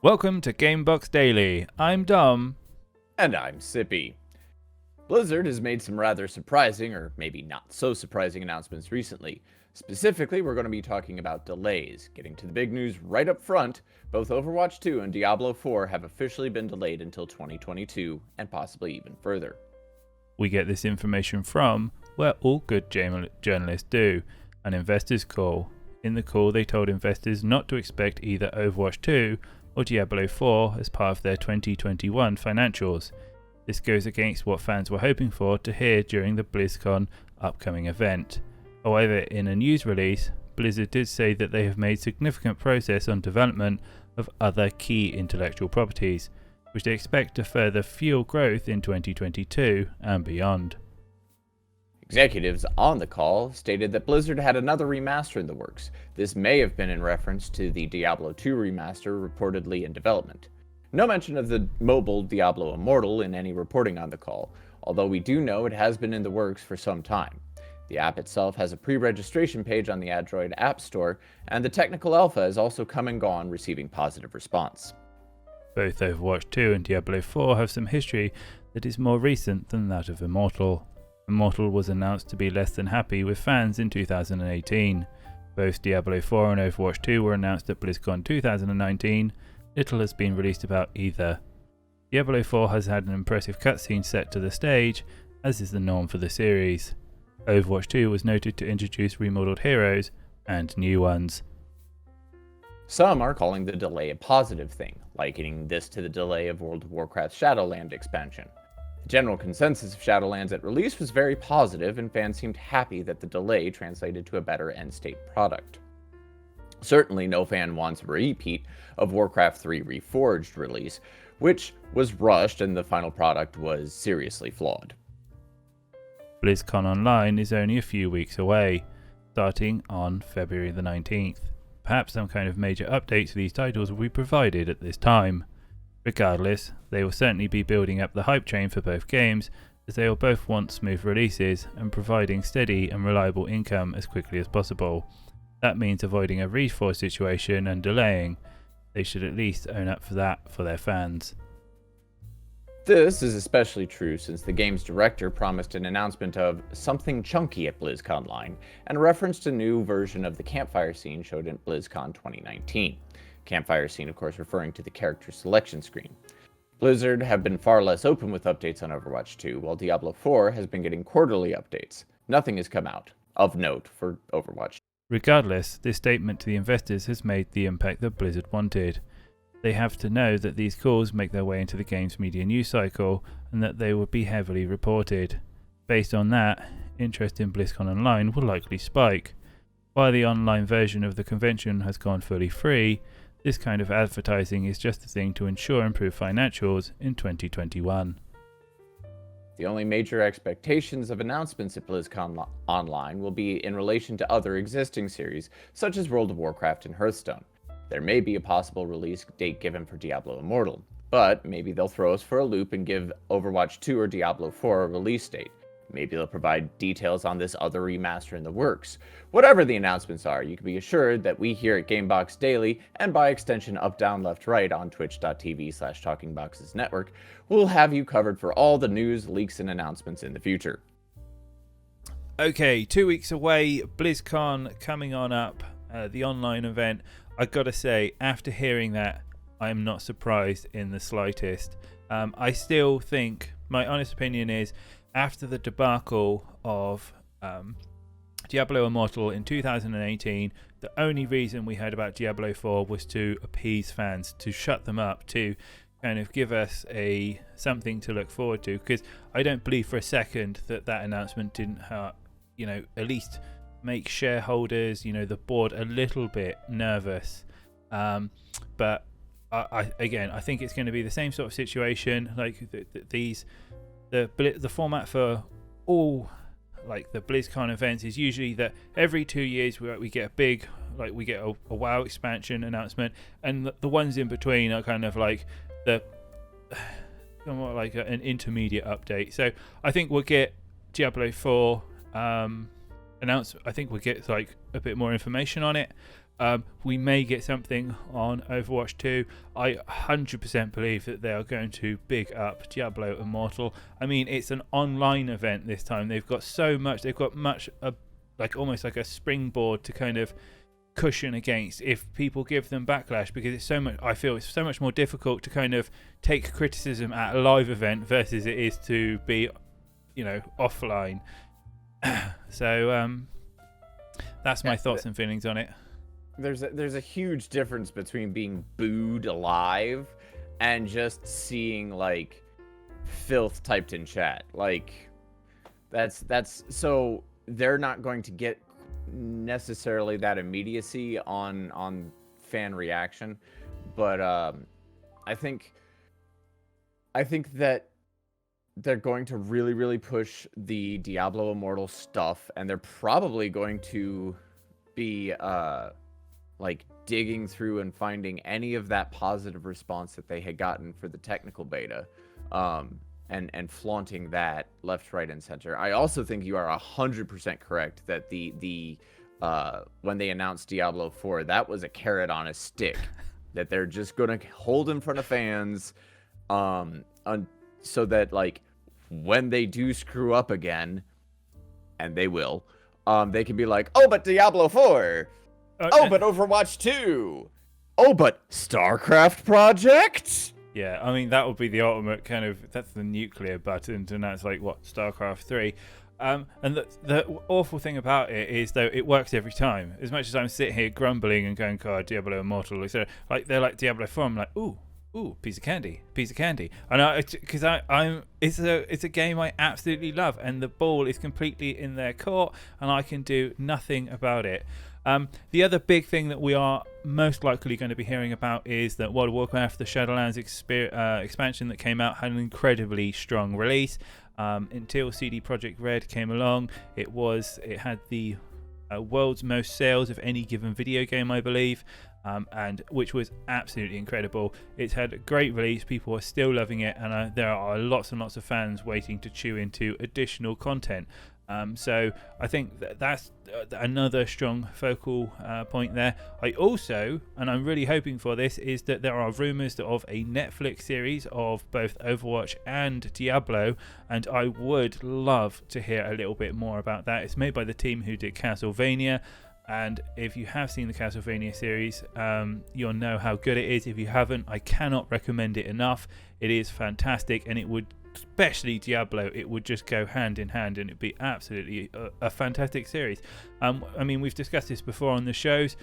Welcome to Gamebox Daily. I'm Dom. And I'm Sippy. Blizzard has made some rather surprising, or maybe not so surprising, announcements recently. Specifically, we're going to be talking about delays. Getting to the big news right up front, both Overwatch 2 and Diablo 4 have officially been delayed until 2022, and possibly even further. We get this information from where all good journalists do, an investors call. In the call, they told investors not to expect either Overwatch 2 or Diablo 4 as part of their 2021 financials. This goes against what fans were hoping for to hear during the Blizzcon upcoming event. However, in a news release, Blizzard did say that they have made significant progress on development of other key intellectual properties, which they expect to further fuel growth in 2022 and beyond. Executives on the call stated that Blizzard had another remaster in the works. This may have been in reference to the Diablo 2 remaster reportedly in development. No mention of the mobile Diablo Immortal in any reporting on the call, although we do know it has been in the works for some time. The app itself has a pre-registration page on the Android App Store, and the technical alpha has also come and gone, receiving positive response. Both Overwatch 2 and Diablo 4 have some history that is more recent than that of Immortal. Immortal was announced to be less than happy with fans in 2018. Both Diablo 4 and Overwatch 2 were announced at BlizzCon 2019. Little has been released about either. Diablo 4 has had an impressive cutscene set to the stage, as is the norm for the series. Overwatch 2 was noted to introduce remodeled heroes and new ones. Some are calling the delay a positive thing, likening this to the delay of World of Warcraft's Shadowland expansion. The general consensus of Shadowlands at release was very positive, and fans seemed happy that the delay translated to a better end-state product. Certainly no fan wants a repeat of Warcraft 3 Reforged release, which was rushed and the final product was seriously flawed. BlizzCon Online is only a few weeks away, starting on February the 19th. Perhaps some kind of major update to these titles will be provided at this time. Regardless, they will certainly be building up the hype train for both games, as they will both want smooth releases and providing steady and reliable income as quickly as possible. That means avoiding a reforge situation and delaying. They should at least own up for that for their fans. This is especially true since the game's director promised an announcement of something chunky at BlizzCon Online, and referenced a new version of the campfire scene showed at BlizzCon 2019. Campfire scene, of course, referring to the character selection screen. Blizzard have been far less open with updates on Overwatch 2, while Diablo 4 has been getting quarterly updates. Nothing has come out of note for Overwatch. Regardless, this statement to the investors has made the impact that Blizzard wanted. They have to know that these calls make their way into the game's media news cycle and that they will be heavily reported. Based on that, interest in BlizzCon Online will likely spike. While the online version of the convention has gone fully free, this kind of advertising is just a thing to ensure improved financials in 2021. The only major expectations of announcements at BlizzCon Online will be in relation to other existing series, such as World of Warcraft and Hearthstone. There may be a possible release date given for Diablo Immortal, but maybe they'll throw us for a loop and give Overwatch 2 or Diablo 4 a release date. Maybe they'll provide details on this other remaster in the works. Whatever the announcements are, you can be assured that we here at Gamebox Daily, and by extension up, down, left, right on twitch.tv/talkingboxesnetwork, will have you covered for all the news, leaks, and announcements in the future. Okay, 2 weeks away, BlizzCon coming on up, the online event. I gotta say, after hearing that, I'm not surprised in the slightest. I still think, my honest opinion is, after the debacle of Diablo Immortal in 2018, the only reason we heard about Diablo 4 was to appease fans, to shut them up, to kind of give us something to look forward to. Because I don't believe for a second that announcement didn't hurt, at least make shareholders, the board a little bit nervous. But I think it's going to be the same sort of situation. Like the format for all like the BlizzCon events is usually that every 2 years we get a big, like we get a WoW expansion announcement, and the ones in between are kind of like somewhat like an intermediate update. So I think we'll get Diablo 4 announced. I think we'll get like a bit more information on it, We may get something on Overwatch 2. I 100% believe that they are going to big up Diablo Immortal. I mean, it's an online event this time. They've got so much. They've got much, like almost like a springboard to kind of cushion against if people give them backlash, because it's so much. I feel it's so much more difficult to kind of take criticism at a live event versus it is to be, offline. So that's my thoughts and feelings on it. There's a huge difference between being booed live and just seeing like filth typed in chat. Like that's so they're not going to get necessarily that immediacy on fan reaction, but I think that they're going to really push the Diablo Immortal stuff, and they're probably going to be like digging through and finding any of that positive response that they had gotten for the technical beta, and flaunting that left, right, and center. I also think you are 100% correct that the when they announced Diablo 4, that was a carrot on a stick that they're just gonna hold in front of fans, so that like when they do screw up again, and they will, they can be like, oh, but Diablo 4. Oh, but Overwatch 2. Oh, but StarCraft Project? Yeah, I mean, that would be the ultimate kind of, that's the nuclear button to announce, like, what, StarCraft 3. And the awful thing about it is, though, it works every time. As much as I'm sitting here grumbling and going, God, Diablo Immortal, etc., like, they're like Diablo 4, I'm like, ooh, piece of candy. And because it's a game I absolutely love, and the ball is completely in their court, and I can do nothing about it. The other big thing that we are most likely going to be hearing about is that World of Warcraft, the Shadowlands expansion that came out, had an incredibly strong release. Until CD Projekt Red came along, it had the world's most sales of any given video game, I believe, and which was absolutely incredible. It's had a great release, people are still loving it, and there are lots and lots of fans waiting to chew into additional content. So I think that's another strong focal point there. I also, and I'm really hoping for this, is that there are rumours of a Netflix series of both Overwatch and Diablo, and I would love to hear a little bit more about that. It's made by the team who did Castlevania, and if you have seen the Castlevania series, you'll know how good it is. If you haven't, I cannot recommend it enough. It is fantastic, and it would, especially Diablo, it would just go hand in hand, and it'd be absolutely a fantastic series. I mean, we've discussed this before on the shows.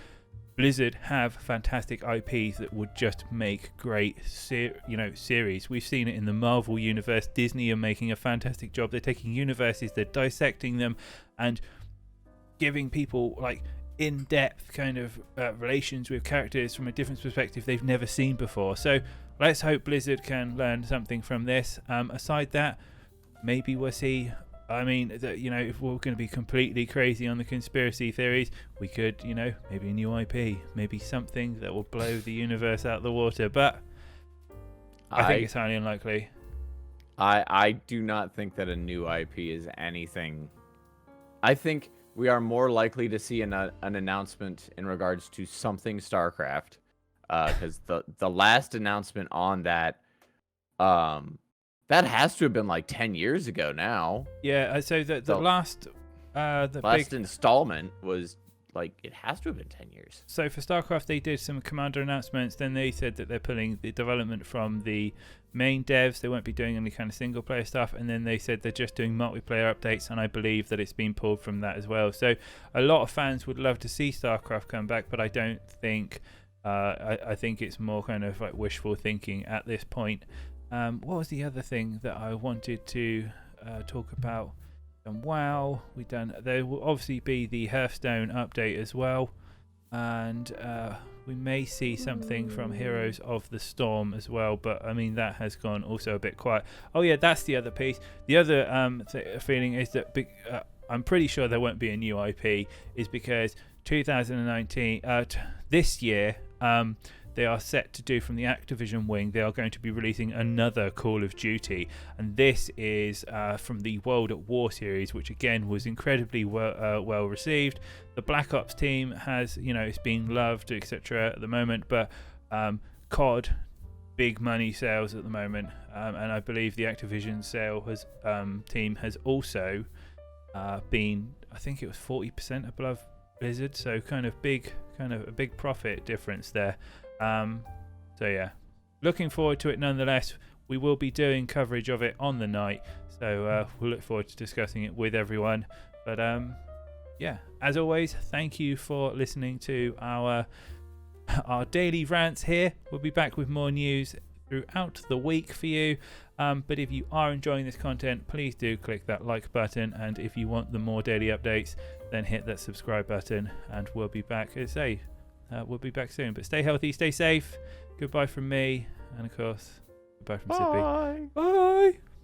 Blizzard have fantastic IPs that would just make great series. We've seen it in the Marvel universe. Disney are making a fantastic job. They're taking universes, they're dissecting them, and giving people like in-depth kind of relations with characters from a different perspective they've never seen before. So let's hope Blizzard can learn something from this. Aside that, maybe we'll see. I mean, if we're going to be completely crazy on the conspiracy theories, we could, maybe a new IP, maybe something that will blow the universe out of the water. But I think it's highly unlikely. I do not think that a new IP is anything. I think we are more likely to see an announcement in regards to something StarCraft. Because the last announcement on that, that has to have been like 10 years ago now. Yeah, so the last big installment was like, it has to have been 10 years. So for StarCraft, they did some Commander announcements. Then they said that they're pulling the development from the main devs. They won't be doing any kind of single player stuff. And then they said they're just doing multiplayer updates, and I believe that it's been pulled from that as well. So a lot of fans would love to see StarCraft come back, but I don't think. I think it's more kind of like wishful thinking at this point. What was the other thing that I wanted to talk about? And WoW, there will obviously be the Hearthstone update as well, and we may see something from Heroes of the Storm as well, but I mean that has gone also a bit quiet. Oh yeah, that's the other piece. The other feeling is that I'm pretty sure there won't be a new IP, is because 2019 this year they are set to do from the Activision wing. They are going to be releasing another Call of Duty, and this is from the World at War series, which again was incredibly well received. The Black Ops team has, it's being loved, etc. at the moment, but COD, big money sales at the moment, and I believe the Activision team has also been, I think it was 40% above Blizzard, so kind of a big profit difference there. So yeah, looking forward to it nonetheless. We will be doing coverage of it on the night, so we'll look forward to discussing it with everyone. But yeah, as always, thank you for listening to our daily rants here. We'll be back with more news throughout the week for you. But if you are enjoying this content, please do click that like button, and if you want the more daily updates, then hit that subscribe button, and we'll be back. As I say, we'll be back soon. But stay healthy, stay safe. Goodbye from me, and of course, goodbye from Sippy. Bye. Bye.